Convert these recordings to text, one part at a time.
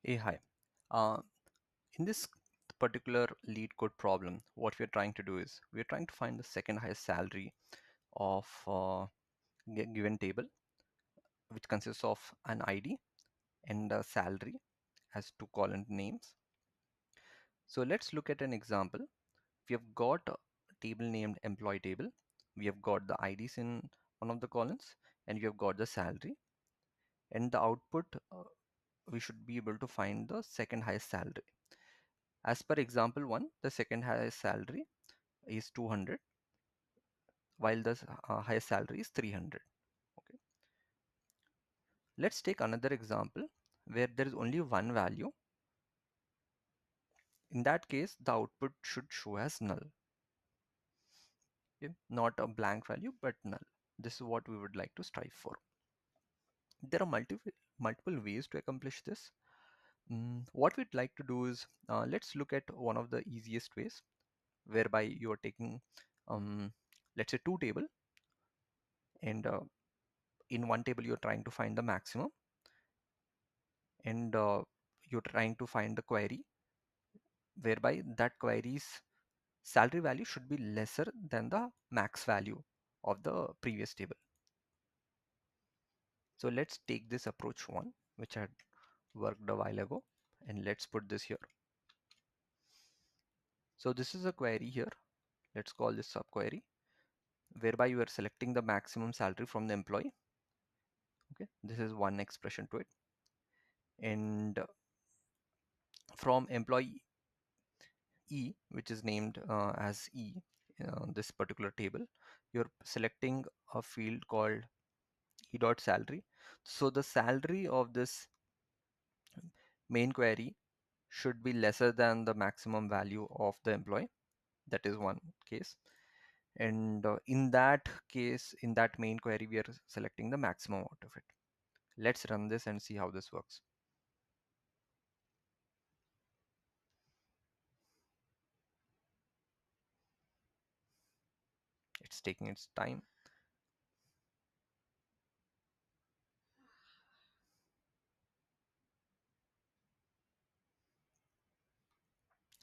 Hey, hi. Uh, in this particular lead code problem, what we're trying to do is we're trying to find the second highest salary of given table, which consists of an ID and a salary as two column names. So let's look at an example. We have got a table named employee table. We have got the IDs in one of the columns, and we have got the salary. And the output, we should be able to find the second highest salary. As per example one, the second highest salary is 200 while the highest salary is 300. Okay, let's take another example where there is only one value. In that case, the output should show as null. Okay? Not a blank value but null. This is what we would like to strive for. There are multiple ways to accomplish this. What we'd like to do is let's look at one of the easiest ways, whereby you are taking let's say two table, and in one table you're trying to find the maximum, and you're trying to find the query whereby that query's salary value should be lesser than the max value of the previous table. So let's take this approach one, which I had worked a while ago, and let's put this here. So this is a query here. Let's call this subquery, whereby you are selecting the maximum salary from the employee. Okay, this is one expression to it. And from employee E, which is named as E, this particular table, you're selecting a field called E dot salary. So the salary of this main query should be lesser than the maximum value of the employee. That is one case. And in that case, in that main query, we are selecting the maximum out of it. Let's run this and see how this works. It's taking its time.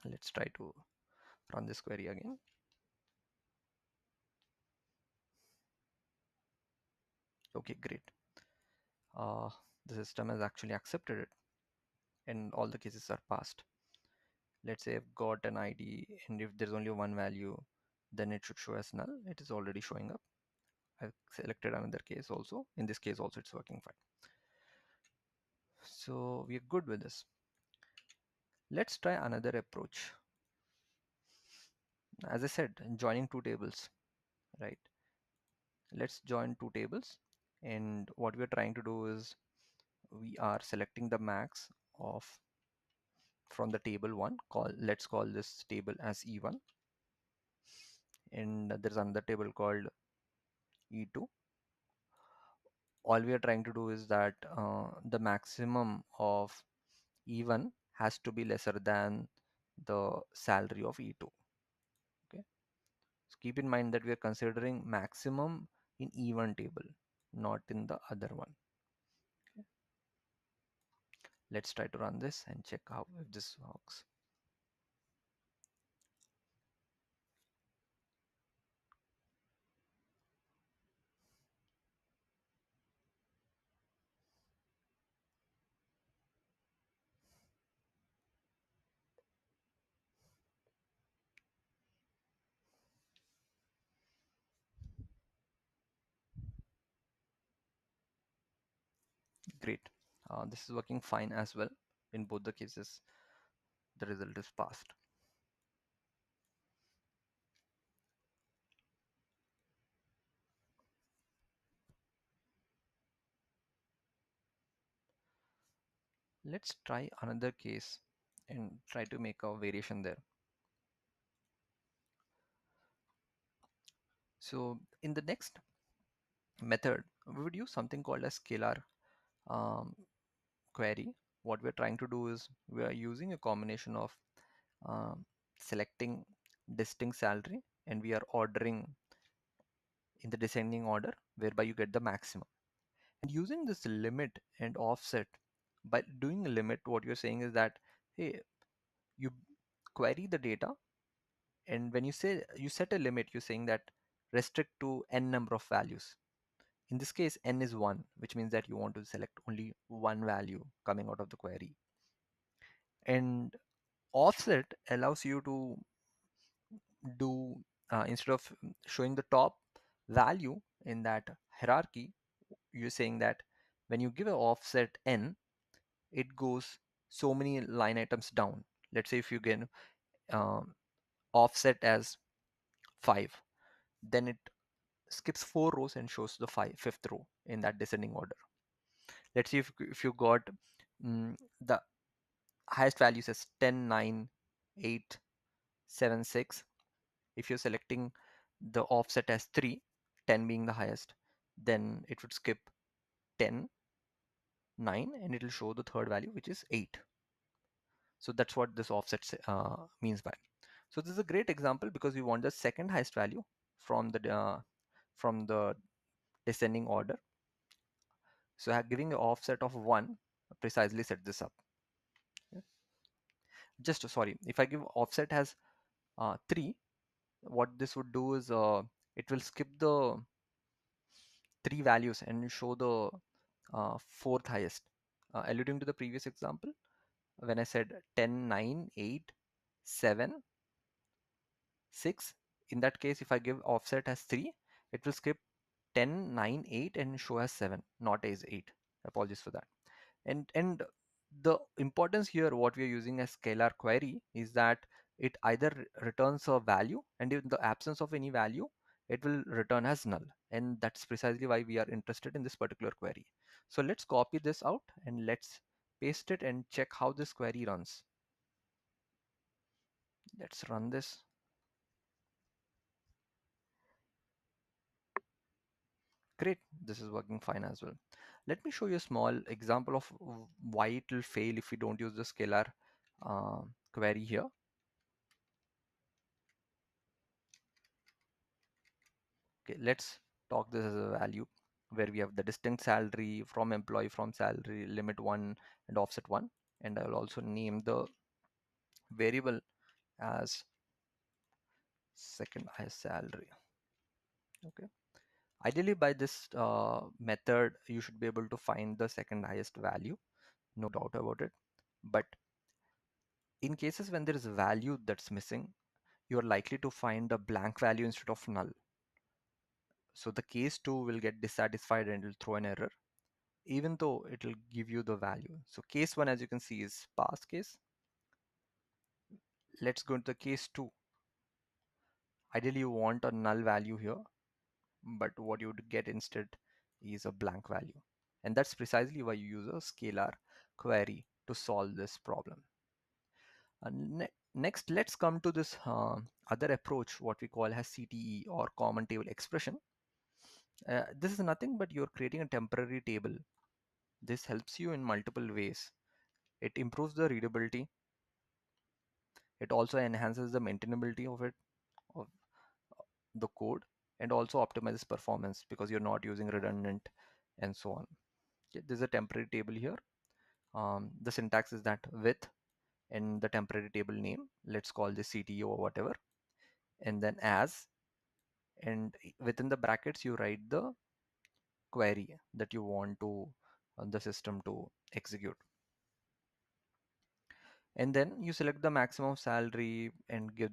Let's try to run this query again. Okay, great. Uh, the system has actually accepted it, and all the cases are passed. Let's say I've got an ID, and if there's only one value, then it should show as null. It is already showing up. I've selected another case also. In this case also it's working fine. So we're good with this. Let's try another approach. As I said, joining two tables, right? Let's join two tables, and what we're trying to do is we are selecting the max of from the table one. Let's call this table as E1, and there's another table called E2. All we are trying to do is that the maximum of E1 has to be lesser than the salary of E2. Okay, so keep in mind that we are considering maximum in E1 table, not in the other one. Okay. Let's try to run this and check how if this works. Great. This is working fine as well. In both the cases, the result is passed. Let's try another case and try to make a variation there. So in the next method, we would use something called a scalar um, query. What we're trying to do is we are using a combination of um, selecting distinct salary, and we are ordering in the descending order whereby you get the maximum. And using this limit and offset, By doing a limit, what you're saying is that, hey, you query the data, and when you say you set a limit, you're saying that restrict to n number of values. In this case, n is 1, which means that you want to select only one value coming out of the query. And offset allows you to do, instead of showing the top value in that hierarchy, you're saying that when you give an offset n, it goes so many line items down. Let's say if you get um, offset as 5, then it skips 4 rows and shows the fifth row in that descending order. Let's see if you got the highest values as 10, 9, 8, 7, 6. If you're selecting the offset as 3, 10 being the highest, then it would skip 10, 9, and it'll show the third value, which is 8. So that's what this offset means by. So this is a great example because we want the second highest value from the descending order. So giving an offset of 1 precisely set this up. Just sorry, if I give offset as 3, what this would do is it will skip the 3 values and show the fourth highest. Alluding to the previous example, when I said 10, 9, 8, 7, 6, in that case, if I give offset as 3, it will skip 10, 9, 8 and show as 7, not as 8. Apologies for that. And the importance here, what we are using as scalar query, is that it either returns a value, and in the absence of any value, it will return as null. And that's precisely why we are interested in this particular query. So let's copy this out and let's paste it and check how this query runs. Let's run this. Great, this is working fine as well. Let me show you a small example of why it will fail if we don't use the scalar query here. Okay, let's talk this as a value where we have the distinct salary, from employee, from salary, limit 1 and offset 1. And I'll also name the variable as second highest salary. Okay. Ideally, by this method, you should be able to find the second highest value, no doubt about it. But in cases when there is a value that's missing, you are likely to find a blank value instead of null. So the case 2 will get dissatisfied and it will throw an error, even though it will give you the value. So case 1, as you can see, is pass case. Let's go into the case 2. Ideally, you want a null value here, but what you would get instead is a blank value. And that's precisely why you use a scalar query to solve this problem. Next, let's come to this other approach, what we call as CTE, or common table expression. This is nothing but you're creating a temporary table. This helps you in multiple ways. It improves the readability. It also enhances the maintainability of the code, and also optimizes performance because you're not using redundant and so on. Okay, there's a temporary table here. The syntax is that with and the temporary table name, let's call this CTO or whatever, and then as, and within the brackets you write the query that you want to the system to execute. And then you select the maximum salary and give